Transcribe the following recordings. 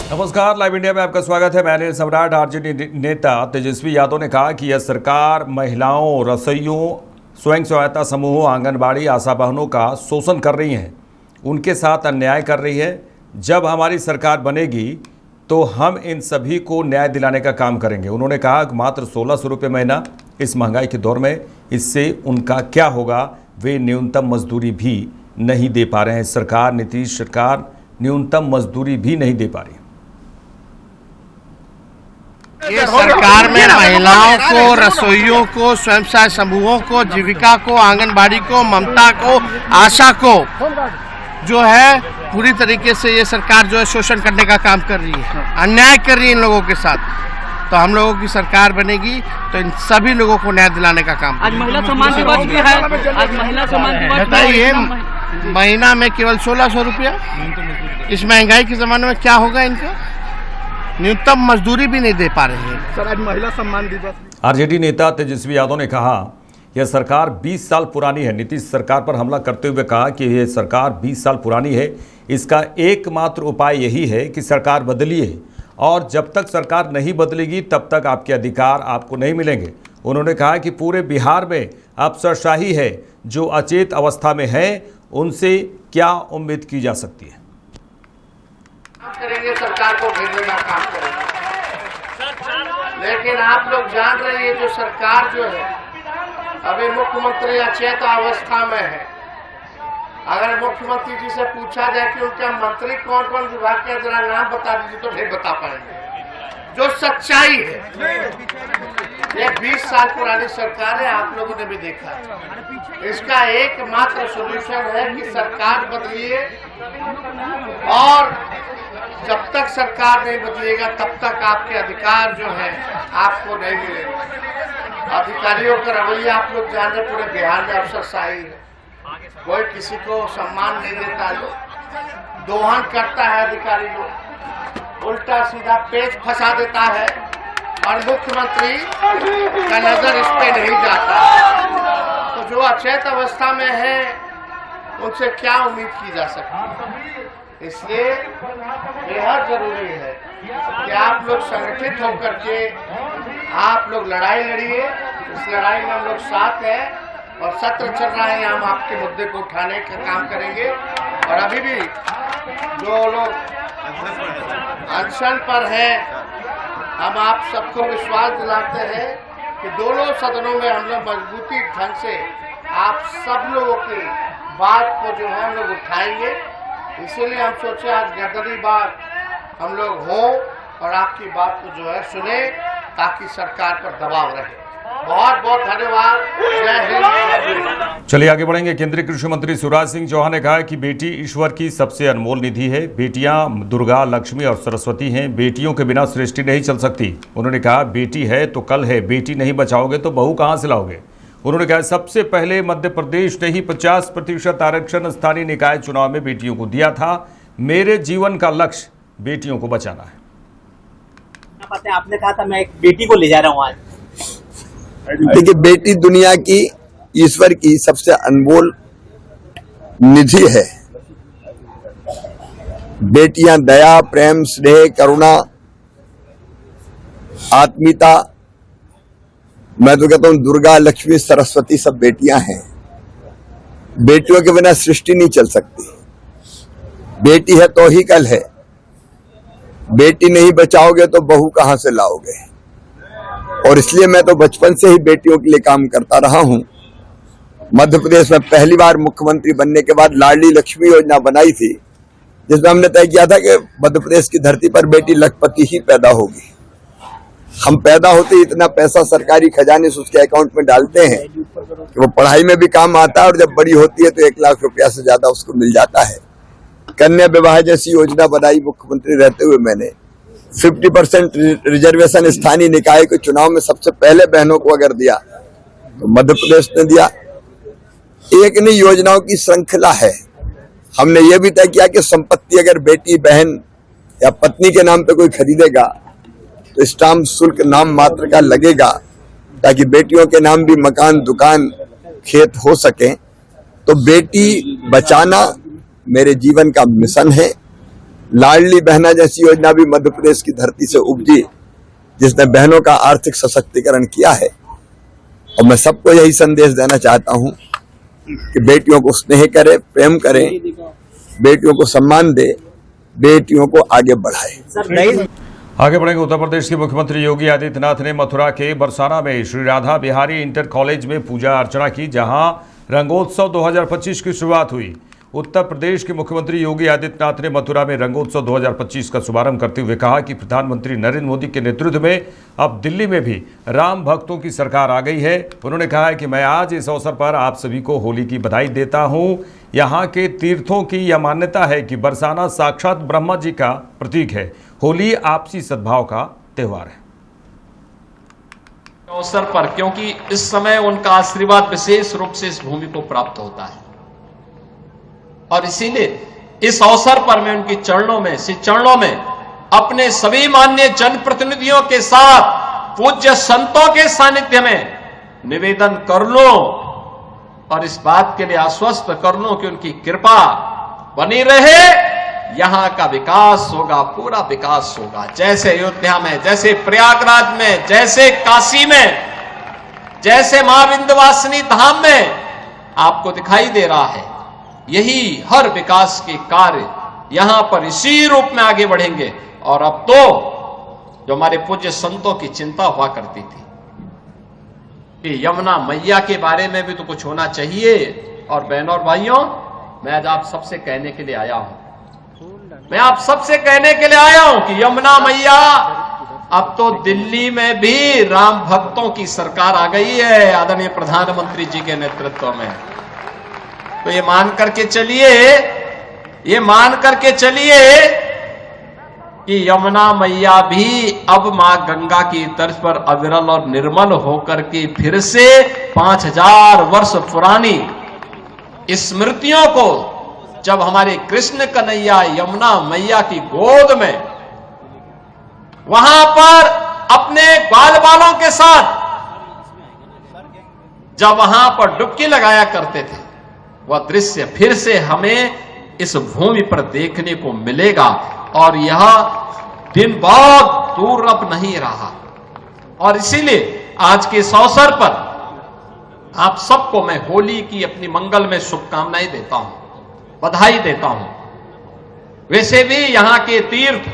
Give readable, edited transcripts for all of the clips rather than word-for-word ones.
नमस्कार, live India में आपका स्वागत है। मैं सम्राट। आरजेडी नेता तेजस्वी यादव ने कहा कि यह सरकार महिलाओं, रसोइयों, स्वयं सहायता समूहों, आंगनबाड़ी, आशा बहनों का शोषण कर रही हैं, उनके साथ अन्याय कर रही है। जब हमारी सरकार बनेगी तो हम इन सभी को न्याय दिलाने का काम करेंगे। उन्होंने कहा कि मात्र 1600 रुपये महीना इस महंगाई के दौर में, इससे उनका क्या होगा। वे न्यूनतम मजदूरी भी नहीं दे पा रहे हैं। सरकार, नीतीश सरकार न्यूनतम मजदूरी भी नहीं दे पा रही। ये सरकार में महिलाओं को, रसोइयों को, स्वयं सहायता समूहों को, जीविका को, आंगनबाड़ी को, ममता को, आशा को जो है पूरी तरीके से ये सरकार जो है शोषण करने का काम कर रही है, अन्याय कर रही है इन लोगों के साथ। तो हम लोगों की सरकार बनेगी तो इन सभी लोगों को न्याय दिलाने का काम। आज महिला सम्मान दिवस भी है। आज महिला सम्मान दिवस बताइए, महीना में केवल 1600 रुपया, इस महंगाई के जमाने में क्या होगा इनका? न्यूनतम मजदूरी भी नहीं दे पा रहे हैं। सर, आज महिला सम्मान दिवस। आरजेडी नेता तेजस्वी यादव ने कहा यह सरकार 20 साल पुरानी है। नीतीश सरकार पर हमला करते हुए कहा कि यह सरकार 20 साल पुरानी है। इसका एकमात्र उपाय यही है कि सरकार बदलिए, और जब तक सरकार नहीं बदलेगी तब तक आपके अधिकार आपको नहीं मिलेंगे। उन्होंने कहा कि पूरे बिहार में अफसरशाही है। जो अचेत अवस्था में है उनसे क्या उम्मीद की जा सकती है। करेंगे, सरकार को घेरने का काम करेंगे, लेकिन आप लोग जान रहे हैं जो सरकार जो है अभी मुख्यमंत्री अचेत अवस्था में है। अगर मुख्यमंत्री जी से पूछा जाए कि उनके मंत्री कौन कौन विभाग के जरा नाम बता दीजिए तो नहीं बता पाएंगे। जो सच्चाई है, ये 20 साल पुरानी सरकार है, आप लोगों ने भी देखा है। इसका एकमात्र सोल्यूशन है कि सरकार बदलिए, और जब तक सरकार नहीं बदलेगा तब तक आपके अधिकार जो है आपको नहीं मिलेंगे। अधिकारियों का रवैया आप लोग जान रहे, पूरे बिहार में अफसरशाही है। कोई किसी को सम्मान नहीं देता, लोग दोहन करता है, अधिकारी लोग उल्टा सीधा पेच फंसा देता है, और मुख्यमंत्री का नजर इस पे नहीं जाता। तो जो अचेत अवस्था में है उनसे क्या उम्मीद की जा सकती है। इसलिए बेहद जरूरी है कि आप लोग संगठित होकर के आप लोग लड़ाई लड़िए। इस लड़ाई में हम लोग साथ हैं, और सत्र चल रहा है, हम आपके मुद्दे को उठाने का काम करेंगे। और अभी भी जो लोग अनशन पर है, हम आप सबको विश्वास दिलाते हैं कि दोनों सदनों में हम लोग मजबूती ढंग से आप सब लोगों की बात को जो है हम लोग उठाएंगे। इसीलिए हम सोचे आज गदरी बार हम लोग हों और आपकी बात को जो है सुने, ताकि सरकार पर दबाव रहे। बहुत बहुत धन्यवाद। जय हिंद। चलिए आगे बढ़ेंगे। केंद्रीय कृषि मंत्री शिवराज सिंह चौहान ने कहा कि बेटी ईश्वर की सबसे अनमोल निधि है। बेटियां दुर्गा, लक्ष्मी और सरस्वती हैं। बेटियों के बिना सृष्टि नहीं चल सकती। उन्होंने कहा बेटी है तो कल है, बेटी नहीं बचाओगे तो बहू कहां से लाओगे। उन्होंने कहा सबसे पहले मध्य प्रदेश ने ही 50% आरक्षण स्थानीय निकाय चुनाव में बेटियों को दिया था। मेरे जीवन का लक्ष्य बेटियों को बचाना है। आपने कहा था मैं एक बेटी को ले जा रहा हूँ आज। देखिए, बेटी दुनिया की ईश्वर की सबसे अनमोल निधि है। बेटियां दया, प्रेम, स्नेह, करुणा, आत्मीयता, मैं तो कहता हूं दुर्गा, लक्ष्मी, सरस्वती सब बेटियां हैं। बेटियों के बिना सृष्टि नहीं चल सकती। बेटी है तो ही कल है। बेटी नहीं बचाओगे तो बहू कहां से लाओगे। और इसलिए मैं तो बचपन से ही बेटियों के लिए काम करता रहा हूं। मध्य प्रदेश में पहली बार मुख्यमंत्री बनने के बाद लाडली लक्ष्मी योजना बनाई थी, जिसमें हमने तय किया था कि मध्य प्रदेश की धरती पर बेटी लखपति ही पैदा होगी। हम पैदा होते ही इतना पैसा सरकारी खजाने से उसके अकाउंट में डालते हैं कि वो पढ़ाई में भी काम आता है, और जब बड़ी होती है तो 1 लाख रुपया से ज्यादा उसको मिल जाता है। कन्या विवाह जैसी योजना बनाई मुख्यमंत्री रहते हुए मैंने। 50% रिजर्वेशन स्थानीय निकाय के चुनाव में सबसे पहले बहनों को अगर दिया तो मध्य प्रदेश ने दिया। एक नहीं, योजनाओं की श्रृंखला है। हमने ये भी तय किया कि संपत्ति अगर बेटी, बहन या पत्नी के नाम पे कोई खरीदेगा तो स्टाम्प शुल्क नाम मात्र का लगेगा, ताकि बेटियों के नाम भी मकान, दुकान, खेत हो सके। तो बेटी बचाना मेरे जीवन का मिशन है। लाडली बहना जैसी योजना भी मध्य प्रदेश की धरती से उपजी, जिसने बहनों का आर्थिक सशक्तिकरण किया है। और मैं सबको यही संदेश देना चाहता हूं कि बेटियों को स्नेह करें, प्रेम करें, बेटियों को सम्मान दे, बेटियों को आगे बढ़ाए। सर दहेज आगे बढ़ेंगे। उत्तर प्रदेश के मुख्यमंत्री योगी आदित्यनाथ ने मथुरा के बरसाना में श्री राधा बिहारी इंटर कॉलेज में पूजा अर्चना की, जहां रंगोत्सव 2025 की शुरुआत हुई। उत्तर प्रदेश के मुख्यमंत्री योगी आदित्यनाथ ने मथुरा में रंगोत्सव 2025 का शुभारंभ करते हुए कहा कि प्रधानमंत्री नरेंद्र मोदी के नेतृत्व में अब दिल्ली में भी राम भक्तों की सरकार आ गई है। उन्होंने कहा है कि मैं आज इस अवसर पर आप सभी को होली की बधाई देता हूं। यहाँ के तीर्थों की यह मान्यता है कि बरसाना साक्षात ब्रह्मा जी का प्रतीक है। होली आपसी सद्भाव का त्यौहार है। अवसर पर, क्योंकि इस समय उनका आशीर्वाद विशेष रूप से इस भूमि को प्राप्त होता है, और इसीलिए इस अवसर पर मैं उनके चरणों में अपने सभी माननीय जनप्रतिनिधियों के साथ पूज्य संतों के सानिध्य में निवेदन कर लूं और इस बात के लिए आश्वस्त कर लूं कि उनकी कृपा बनी रहे। यहां का विकास होगा, पूरा विकास होगा। जैसे अयोध्या में, जैसे प्रयागराज में, जैसे काशी में, जैसे मां विंध्यवासिनी धाम में आपको दिखाई दे रहा है, यही हर विकास के कार्य यहां पर इसी रूप में आगे बढ़ेंगे। और अब तो जो हमारे पूज्य संतों की चिंता हुआ करती थी कि यमुना मैया के बारे में भी तो कुछ होना चाहिए। और बहनों और भाइयों, मैं आज आप सबसे कहने के लिए आया हूं, कि यमुना मैया अब तो दिल्ली में भी राम भक्तों की सरकार आ गई है आदरणीय प्रधानमंत्री जी के नेतृत्व में। तो ये मान करके चलिए कि यमुना मैया भी अब मां गंगा की तर्ज पर अविरल और निर्मल होकर के फिर से 5000 वर्ष पुरानी स्मृतियों को, जब हमारे कृष्ण कन्हैया यमुना मैया की गोद में वहां पर अपने बाल बालों के साथ जब वहां पर डुबकी लगाया करते थे, वह दृश्य फिर से हमें इस भूमि पर देखने को मिलेगा। और यह दिन बहुत दूर अब नहीं रहा। और इसीलिए आज के इस अवसर पर आप सबको मैं होली की अपनी मंगल में शुभकामनाएं देता हूं, बधाई देता हूं। वैसे भी यहां के तीर्थ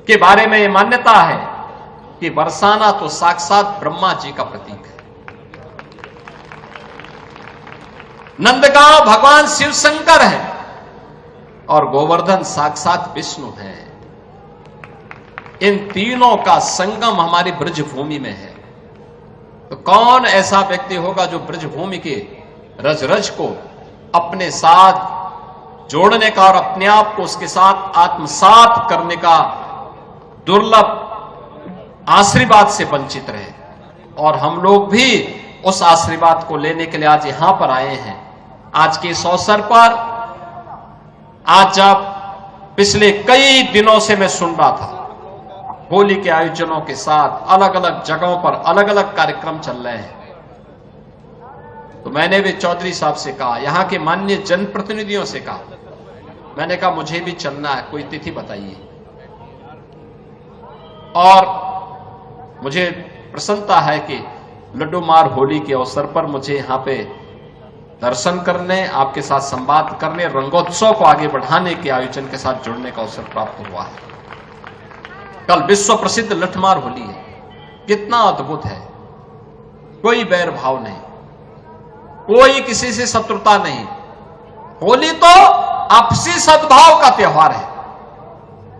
के बारे में यह मान्यता है कि बरसाना तो साक्षात ब्रह्मा जी का प्रतीक है। नंदगांव भगवान शिव शंकर है और गोवर्धन साक्षात विष्णु है। इन तीनों का संगम हमारी ब्रजभूमि में है। तो कौन ऐसा व्यक्ति होगा जो ब्रजभूमि के रज रज को अपने साथ जोड़ने का और अपने आप को उसके साथ आत्मसात करने का दुर्लभ आशीर्वाद से वंचित रहे। और हम लोग भी उस आशीर्वाद को लेने के लिए आज यहां पर आए हैं। आज के इस अवसर पर, आज जब पिछले कई दिनों से मैं सुन रहा था होली के आयोजनों के साथ अलग अलग जगहों पर अलग अलग कार्यक्रम चल रहे हैं, तो मैंने भी चौधरी साहब से कहा, यहां के माननीय जनप्रतिनिधियों से कहा, मैंने कहा मुझे भी चलना है, कोई तिथि बताइए। और मुझे प्रसन्नता है कि लड्डू मार होली के अवसर पर मुझे यहां पे दर्शन करने, आपके साथ संवाद करने, रंगोत्सव को आगे बढ़ाने के आयोजन के साथ जुड़ने का अवसर प्राप्त हुआ है। कल विश्व प्रसिद्ध लठमार होली है, कितना अद्भुत है। कोई बैर भाव नहीं, कोई किसी से शत्रुता नहीं। होली तो आपसी सद्भाव का त्योहार है,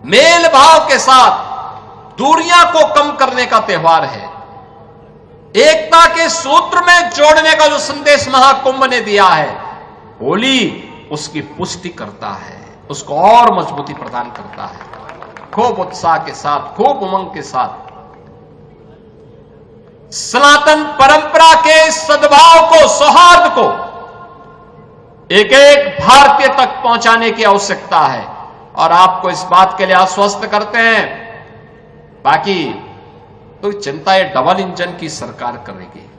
मेल भाव के साथ दूरियां को कम करने का त्योहार है, एकता के सूत्र में जोड़ने का जो संदेश महाकुंभ ने दिया है, होली उसकी पुष्टि करता है, उसको और मजबूती प्रदान करता है। खूब उत्साह के साथ, खूब उमंग के साथ सनातन परंपरा के सद्भाव को, सौहार्द को एक एक भारतीय तक पहुंचाने की आवश्यकता है। और आपको इस बात के लिए आश्वस्त करते हैं, बाकी तो चिंता ये डबल इंजन की सरकार करेगी।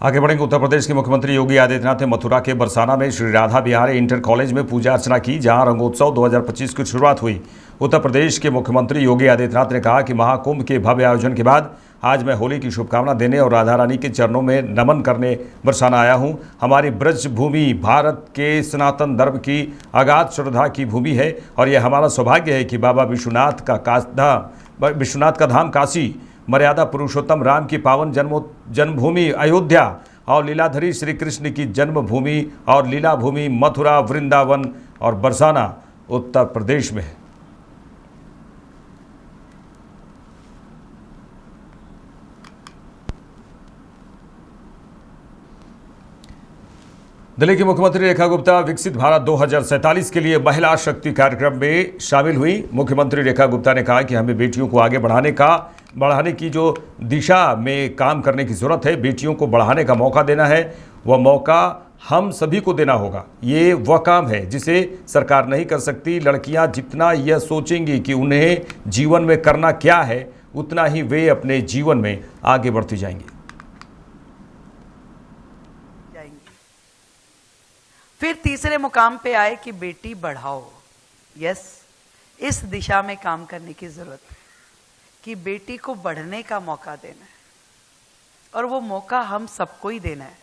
आगे बढ़ेंगे। उत्तर प्रदेश के मुख्यमंत्री योगी आदित्यनाथ ने मथुरा के बरसाना में श्री राधा बिहारी इंटर कॉलेज में पूजा अर्चना की, जहां रंगोत्सव 2025 की शुरुआत हुई। उत्तर प्रदेश के मुख्यमंत्री योगी आदित्यनाथ ने कहा कि महाकुंभ के भव्य आयोजन के बाद आज मैं होली की शुभकामना देने और राधा रानी के चरणों में नमन करने बरसाना आया हूं। हमारी ब्रज भूमि भारत के सनातन धर्म की अगाध श्रद्धा की भूमि है और यह हमारा सौभाग्य है कि बाबा विश्वनाथ का धाम काशी, मर्यादा पुरुषोत्तम राम की पावन जन्मभूमि अयोध्या और लीलाधरी श्री कृष्ण की जन्मभूमि और लीला भूमि मथुरा, वृंदावन और बरसाना उत्तर प्रदेश में है। दिल्ली की मुख्यमंत्री रेखा गुप्ता विकसित भारत 2047 के लिए महिला शक्ति कार्यक्रम में शामिल हुई। मुख्यमंत्री रेखा गुप्ता ने कहा कि हमें बेटियों को आगे बढ़ाने की जो दिशा में काम करने की जरूरत है, बेटियों को बढ़ाने का मौका देना है, वह मौका हम सभी को देना होगा। ये वह काम है जिसे सरकार नहीं कर सकती। लड़कियां जितना यह सोचेंगी कि उन्हें जीवन में करना क्या है, उतना ही वे अपने जीवन में आगे बढ़ती जाएंगी। फिर तीसरे मुकाम पे आए कि बेटी बढ़ाओ। यस, इस दिशा में काम करने की जरूरत है कि बेटी को बढ़ने का मौका देना है और वो मौका हम सबको ही देना है।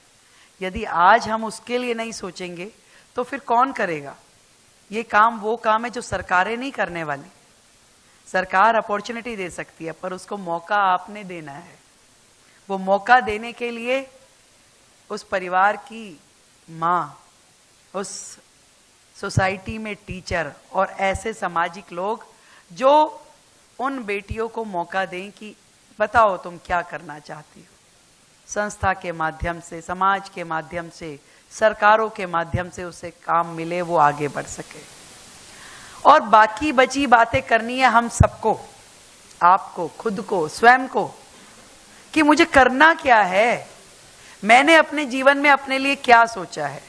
यदि आज हम उसके लिए नहीं सोचेंगे तो फिर कौन करेगा? ये काम वो काम है जो सरकारें नहीं करने वाली। सरकार अपॉर्चुनिटी दे सकती है, पर उसको मौका आपने देना है। वो मौका देने के लिए उस परिवार की माँ, उस सोसाइटी में टीचर और ऐसे सामाजिक लोग जो उन बेटियों को मौका दें कि बताओ तुम क्या करना चाहती हो। संस्था के माध्यम से, समाज के माध्यम से, सरकारों के माध्यम से उसे काम मिले, वो आगे बढ़ सके। और बाकी बची बातें करनी है हम सबको, आपको, खुद को, स्वयं को, कि मुझे करना क्या है, मैंने अपने जीवन में अपने लिए क्या सोचा है।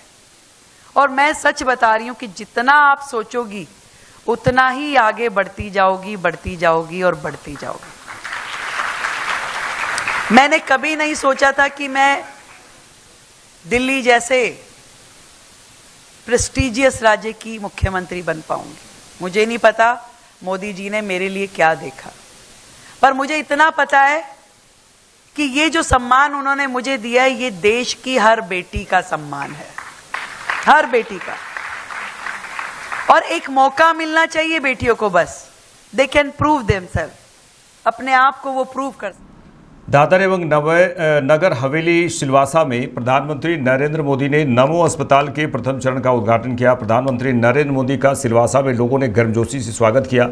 और मैं सच बता रही हूं कि जितना आप सोचोगी उतना ही आगे बढ़ती जाओगी, बढ़ती जाओगी और बढ़ती जाओगी। मैंने कभी नहीं सोचा था कि मैं दिल्ली जैसे प्रेस्टिजियस राज्य की मुख्यमंत्री बन पाऊंगी। मुझे नहीं पता मोदी जी ने मेरे लिए क्या देखा, पर मुझे इतना पता है कि ये जो सम्मान उन्होंने मुझे दिया है, ये देश की हर बेटी का सम्मान है, हर बेटी का। और एक मौका मिलना चाहिए बेटियों को, बस दे कैन प्रूव देमसेल्फ, अपने आप को वो प्रूव कर। दादर एवं नगर हवेली सिलवासा में प्रधानमंत्री नरेंद्र मोदी ने नमो अस्पताल के प्रथम चरण का उद्घाटन किया। प्रधानमंत्री नरेंद्र मोदी का सिलवासा में लोगों ने गर्मजोशी से स्वागत किया।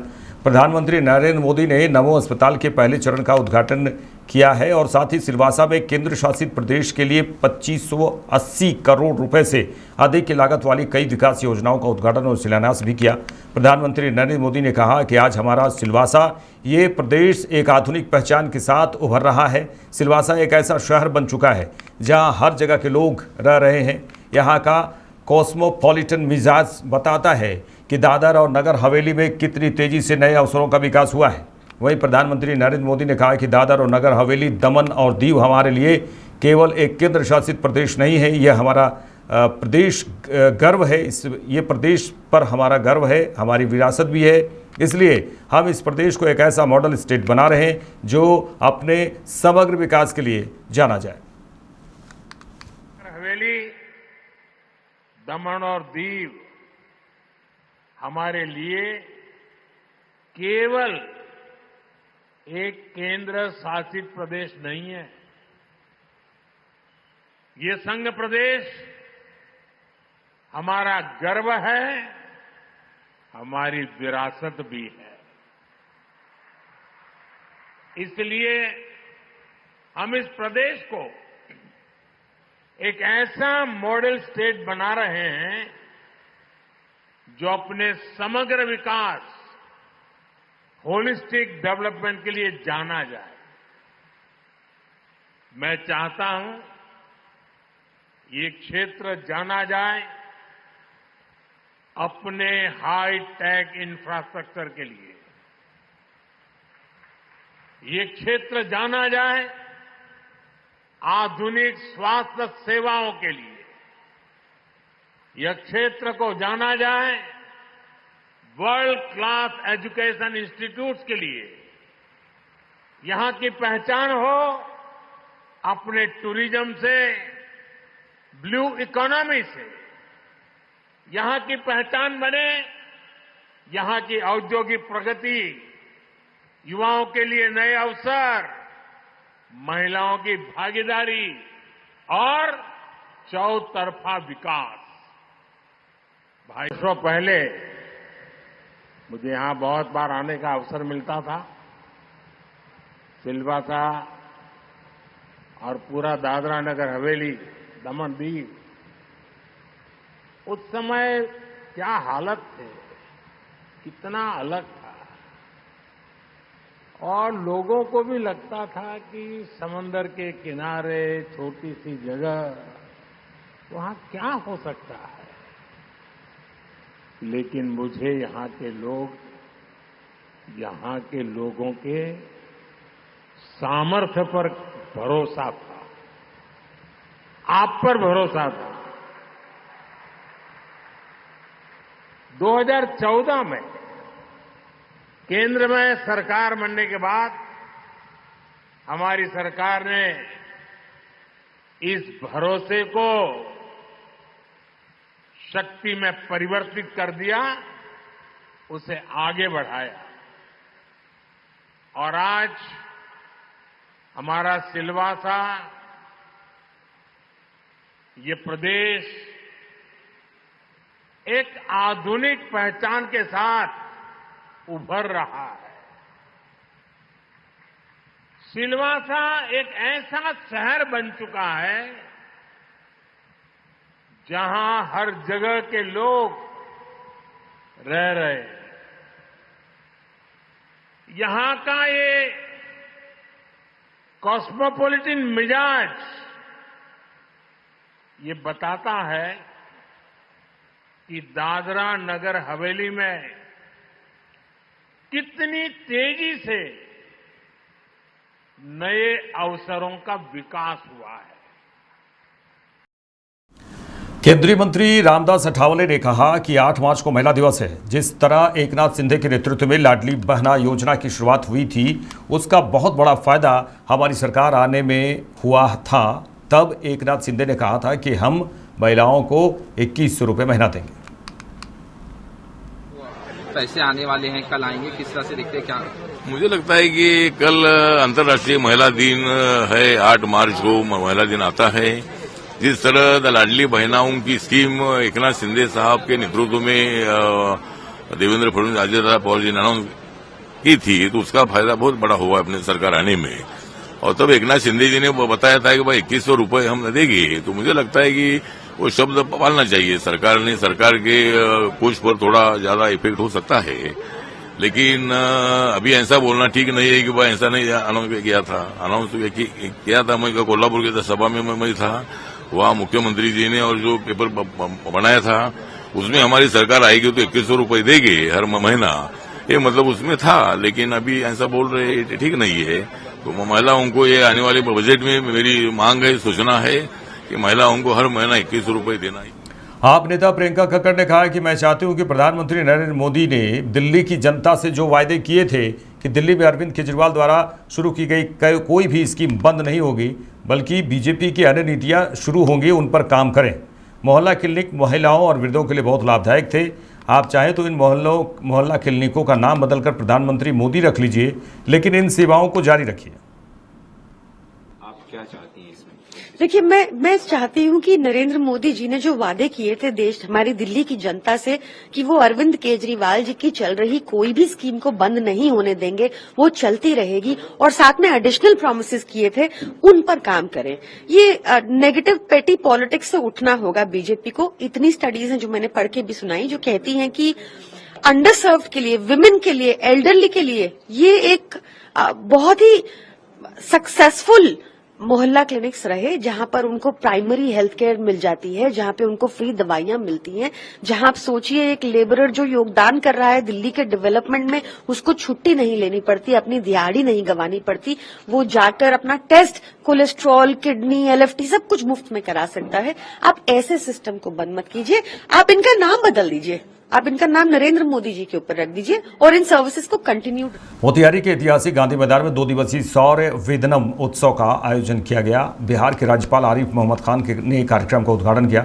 प्रधानमंत्री नरेंद्र मोदी ने नमो अस्पताल के पहले चरण का उद्घाटन किया है और साथ ही सिलवासा में केंद्र शासित प्रदेश के लिए 2580 करोड़ रुपए से अधिक की लागत वाली कई विकास योजनाओं का उद्घाटन और शिलान्यास भी किया। प्रधानमंत्री नरेंद्र मोदी ने कहा कि आज हमारा सिलवासा, ये प्रदेश एक आधुनिक पहचान के साथ उभर रहा है। सिलवासा एक ऐसा शहर बन चुका है जहां हर जगह के लोग रह रहे हैं। यहाँ का कॉस्मोपॉलिटन मिजाज बताता है कि दादर और नगर हवेली में कितनी तेजी से नए अवसरों का विकास हुआ है। वहीं प्रधानमंत्री नरेंद्र मोदी ने कहा कि दादर और नगर हवेली, दमन और दीव हमारे लिए केवल एक केंद्र शासित प्रदेश नहीं है, यह हमारा प्रदेश गर्व है। ये प्रदेश पर हमारा गर्व है, हमारी विरासत भी है। इसलिए हम इस प्रदेश को एक ऐसा मॉडल स्टेट बना रहे हैं जो अपने समग्र विकास के लिए जाना जाए। हवेली, दमन और दीव हमारे लिए केवल एक केंद्र शासित प्रदेश नहीं है, ये संघ प्रदेश हमारा गर्व है, हमारी विरासत भी है। इसलिए हम इस प्रदेश को एक ऐसा मॉडल स्टेट बना रहे हैं जो अपने समग्र विकास, होलिस्टिक डेवलपमेंट के लिए जाना जाए। मैं चाहता हूं ये क्षेत्र जाना जाए अपने हाई टेक इंफ्रास्ट्रक्चर के लिए, ये क्षेत्र जाना जाए आधुनिक स्वास्थ्य सेवाओं के लिए यह क्षेत्र को जाना जाए, वर्ल्ड क्लास एजुकेशन इंस्टीट्यूट्स के लिए यहां की पहचान हो, अपने टूरिज्म से, ब्लू इकोनॉमी से यहां की पहचान बने, यहां की औद्योगिक प्रगति, युवाओं के लिए नए अवसर, महिलाओं की भागीदारी और चौतरफा विकास। भाई वर्षों पहले मुझे यहां बहुत बार आने का अवसर मिलता था। सिलवासा और पूरा दादरा नगर हवेली, दमन दीव, उस समय क्या हालत थे, कितना अलग था। और लोगों को भी लगता था कि समंदर के किनारे छोटी सी जगह, वहां क्या हो सकता है। लेकिन मुझे यहां के लोग, यहां के लोगों के सामर्थ्य पर भरोसा था, आप पर भरोसा था। 2014 में केंद्र में सरकार बनने के बाद हमारी सरकार ने इस भरोसे को शक्ति में परिवर्तित कर दिया, उसे आगे बढ़ाया। और आज हमारा सिलवासा, ये प्रदेश एक आधुनिक पहचान के साथ उभर रहा है। सिलवासा एक ऐसा शहर बन चुका है जहां हर जगह के लोग रह रहे हैं। यहां का ये कॉस्मोपॉलिटन मिजाज ये बताता है कि दादरा नगर हवेली में कितनी तेजी से नए अवसरों का विकास हुआ है। केंद्रीय मंत्री रामदास अठावले ने कहा कि 8 मार्च को महिला दिवस है। जिस तरह एकनाथ शिंदे के नेतृत्व में लाडली बहना योजना की शुरुआत हुई थी, उसका बहुत बड़ा फायदा हमारी सरकार आने में हुआ था। तब एकनाथ शिंदे ने कहा था कि हम महिलाओं को 2100 रुपये महीना देंगे। पैसे आने वाले हैं, कल आएंगे, किस तरह से देखते हैं? क्या मुझे लगता है कि कल अंतर्राष्ट्रीय महिला दिन है, 8 मार्च को महिला दिन आता है। जिस तरह लाडली बहनाओं की स्कीम एकनाथ शिंदे साहब के नेतृत्व में देवेंद्र फडणवीस, अजय पवार जी ने अनाउंस की थी, तो उसका फायदा बहुत बड़ा हुआ अपने सरकार आने में। और तब एकनाथ शिंदे जी ने बताया था कि भाई 2100 रुपये हम देंगे। तो मुझे लगता है कि वो शब्द पालना चाहिए सरकार ने। सरकार के कोष पर थोड़ा ज्यादा इफेक्ट हो सकता है, लेकिन अभी ऐसा बोलना ठीक नहीं है कि भाई ऐसा नहीं अनाउंस किया था। अनाउंस किया था, मैं कोल्हापुर के सभा में मैं था, वहां मुख्यमंत्री जी ने और जो पेपर बनाया था उसमें हमारी सरकार आएगी तो 2100 रुपये देंगे हर महीना, ये मतलब उसमें था। लेकिन अभी ऐसा बोल रहे ठीक नहीं है। तो महिलाओं को ये आने वाले बजट में मेरी मांग है, सूचना है कि महिलाओं को हर महीना 2100 रुपये देना है। आप नेता प्रियंका कक्कड़ ने कहा कि मैं चाहती हूं कि प्रधानमंत्री नरेंद्र मोदी ने दिल्ली की जनता से जो वायदे किए थे कि दिल्ली में अरविंद केजरीवाल द्वारा शुरू की गई कोई भी स्कीम बंद नहीं होगी, बल्कि बीजेपी की अन्य नीतियां शुरू होंगी, उन पर काम करें। मोहल्ला क्लिनिक महिलाओं और वृद्धों के लिए बहुत लाभदायक थे। आप चाहें तो इन मोहल्ला क्लिनिकों का नाम बदलकर प्रधानमंत्री मोदी रख लीजिए, लेकिन इन सेवाओं को जारी रखिए। आप क्या चाहती हैं इसमें? देखिए, मैं चाहती हूँ कि नरेंद्र मोदी जी ने जो वादे किए थे देश हमारी दिल्ली की जनता से कि वो अरविंद केजरीवाल जी की चल रही कोई भी स्कीम को बंद नहीं होने देंगे, वो चलती रहेगी, और साथ में एडिशनल प्रॉमिसेस किए थे उन पर काम करें। ये नेगेटिव पेटी पॉलिटिक्स से उठना होगा बीजेपी को। इतनी स्टडीज हैं जो मैंने पढ़ के भी सुनाई जो कहती हैं कि अंडर सर्व्ड के लिए, विमेन के लिए, एल्डरली के लिए ये एक बहुत ही सक्सेसफुल मोहल्ला क्लिनिक्स रहे जहां पर उनको प्राइमरी हेल्थ केयर मिल जाती है, जहां पे उनको फ्री दवाइयां मिलती हैं, जहां आप सोचिए एक लेबरर जो योगदान कर रहा है दिल्ली के डेवलपमेंट में, उसको छुट्टी नहीं लेनी पड़ती, अपनी दिहाड़ी नहीं गंवानी पड़ती, वो जाकर अपना टेस्ट कोलेस्ट्रॉल, किडनी, LFT सब कुछ मुफ्त में करा सकता है। आप ऐसे सिस्टम को बंद मत कीजिए, आप इनका नाम बदल दीजिए, आप इनका नाम नरेंद्र मोदी जी के ऊपर रख दीजिए और इन सर्विसेज को कंटिन्यू। मोतिहारी के ऐतिहासिक गांधी मैदान में 2 दिवसीय सौर वेदनम उत्सव का आयोजन किया गया। बिहार के राज्यपाल आरिफ मोहम्मद खान ने कार्यक्रम का उद्घाटन किया।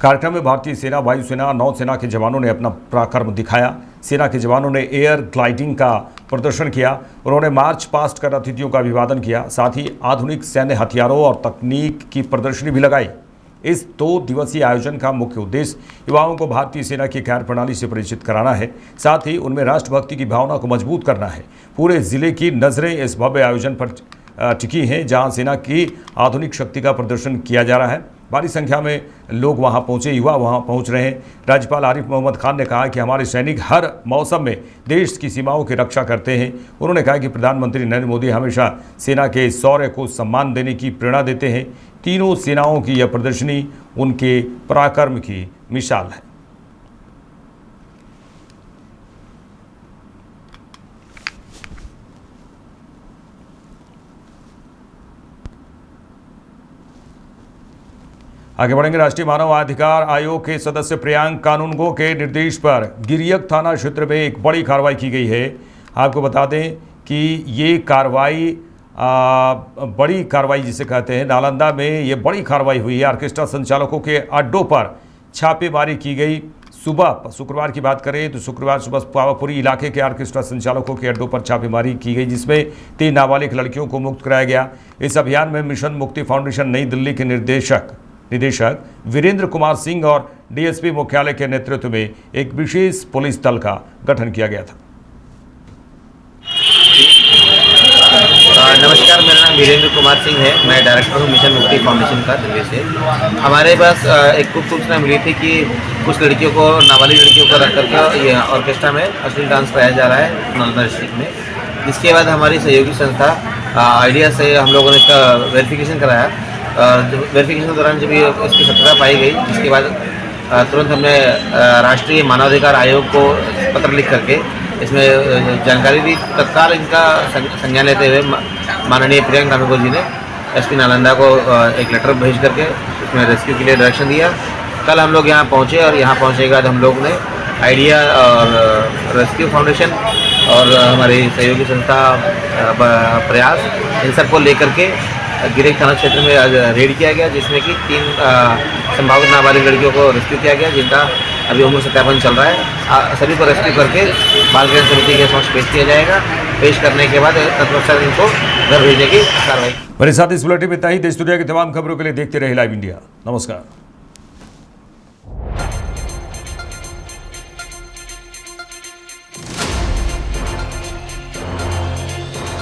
कार्यक्रम में भारतीय सेना, वायुसेना, नौसेना के जवानों ने अपना पराक्रम दिखाया। सेना के जवानों ने एयर ग्लाइडिंग का प्रदर्शन किया। उन्होंने मार्च पास्ट कर अतिथियों का अभिवादन किया। साथ ही आधुनिक सैन्य हथियारों और तकनीक की प्रदर्शनी भी लगाई। इस 2 दिवसीय आयोजन का मुख्य उद्देश्य युवाओं को भारतीय सेना की कार्य प्रणाली से परिचित कराना है, साथ ही उनमें राष्ट्रभक्ति की भावना को मजबूत करना है। पूरे जिले की नजरें इस भव्य आयोजन पर टिकी हैं, जहां सेना की आधुनिक शक्ति का प्रदर्शन किया जा रहा है। भारी संख्या में लोग वहां पहुंचे, युवा वहां पहुंच रहे हैं। राज्यपाल आरिफ मोहम्मद खान ने कहा कि हमारे सैनिक हर मौसम में देश की सीमाओं की रक्षा करते हैं। उन्होंने कहा कि प्रधानमंत्री नरेंद्र मोदी हमेशा सेना के शौर्य को सम्मान देने की प्रेरणा देते हैं। तीनों सेनाओं की यह प्रदर्शनी उनके पराक्रम की मिसाल है। आगे बढ़ेंगे। राष्ट्रीय मानव अधिकार आयोग के सदस्य प्रियांक कानूनगो के निर्देश पर गिरियक थाना क्षेत्र में एक बड़ी कार्रवाई की गई है। आपको बता दें कि ये कार्रवाई बड़ी कार्रवाई जिसे कहते हैं, नालंदा में ये बड़ी कार्रवाई हुई है। ऑर्केस्ट्रा संचालकों के अड्डों पर छापेमारी की गई। सुबह शुक्रवार की बात करें तो शुक्रवार सुबह पावापुरी इलाके के ऑर्केस्ट्रा संचालकों के अड्डों पर छापेमारी की गई, जिसमें 3 नाबालिग लड़कियों को मुक्त कराया गया। इस अभियान में मिशन मुक्ति फाउंडेशन नई दिल्ली के निदेशक वीरेंद्र कुमार सिंह और DSP मुख्यालय के नेतृत्व में एक विशेष पुलिस दल का गठन किया गया था। नमस्कार, मेरा नाम वीरेंद्र कुमार सिंह है। मैं डायरेक्टर हूँ मिशन मुक्ति फाउंडेशन का दिल्ली से। हमारे पास एक गुप्त सूचना मिली थी कि कुछ लड़कियों को, नाबालिग लड़कियों को रख करके ये ऑर्केस्ट्रा में अश्लील डांस कराया जा रहा है नालंदा डिस्ट्रिक्ट में। जिसके बाद हमारी सहयोगी संस्था आइडिया से हम लोगों ने इसका वेरिफिकेशन कराया। वेरिफिकेशन के दौरान जब ये इसकी सत्यता पाई गई, जिसके बाद तुरंत हमने राष्ट्रीय मानवाधिकार आयोग को पत्र लिख करके इसमें जानकारी दी। तत्काल इनका संज्ञान लेते हुए माननीय प्रियांक कानूनगो जी ने SP नालंदा को एक लेटर भेज करके इसमें रेस्क्यू के लिए डायरेक्शन दिया। कल हम लोग यहाँ पहुँचे और यहाँ पहुँचने के बाद हम लोग ने आइडिया और रेस्क्यू फाउंडेशन और हमारी सहयोगी संस्था प्रयास, इन सब को लेकर के गिरियक थाना क्षेत्र में आज रेड किया गया, जिसमें कि 3 संभावित नाबालिग लड़कियों को रेस्क्यू किया गया, जिनका अभी उम्र सत्यापन चल रहा है। सभी को रेस्क्यू करके बाल कल्याण समिति के समक्ष पेश किया जाएगा। पेश करने के बाद तत्पश्चात इनको घर भेजने की कार्रवाई। मेरे साथ इस बुलेटिन में इतना ही। देश दुनिया की तमाम खबरों के लिए देखते रहे लाइव इंडिया। नमस्कार।